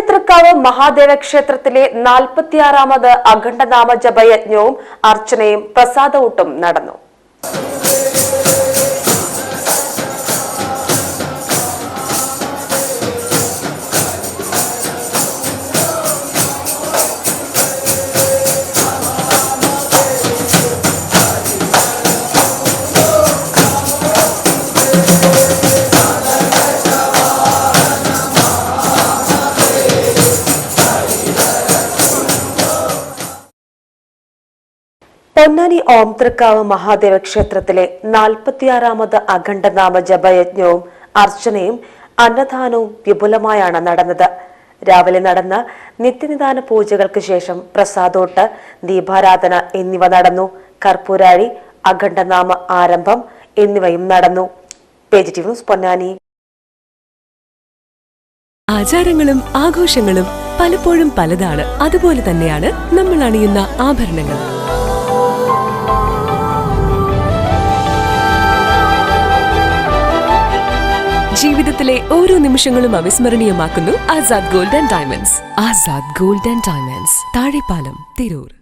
പൊന്നാനിത്തൃക്കാവ് മഹാദേവ ക്ഷേത്രത്തിലെ 46ാമത് അഖണ്ഡനാമ ജപയജ്ഞവും അർച്ചനയും പ്രസാദഊട്ടും നടന്നു. പൊന്നാനി ഓംതൃക്കാവ് മഹാദേവ ക്ഷേത്രത്തിലെ 46ാമത് അഖണ്ഡനാമ ജപയജ്ഞവും അർച്ചനയും അന്നദാനവും വിപുലമായാണ് നടന്നത്. രാവിലെ നടന്ന നിത്യനിദാന പൂജകൾക്ക് ശേഷം പ്രസാദോട്ട്, ദീപാരാധന എന്നിവ നടന്നു. കർപ്പൂരാഴി, അഖണ്ഡനാമ ആരംഭം എന്നിവയും നടന്നു. Page T news Ponnani. ആചാരങ്ങളും ആഘോഷങ്ങളും പലപ്പോഴും പലതാണ്. അതുപോലെ തന്നെയാണ് നമ്മൾ അണിയുന്ന ആഭരണങ്ങൾ. ജീവിതത്തിലെ ഓരോ നിമിഷങ്ങളും അവിസ്മരണീയമാക്കുന്നു Azad gold and diamonds. Azad gold and diamonds, Thazhepalam, Tirur.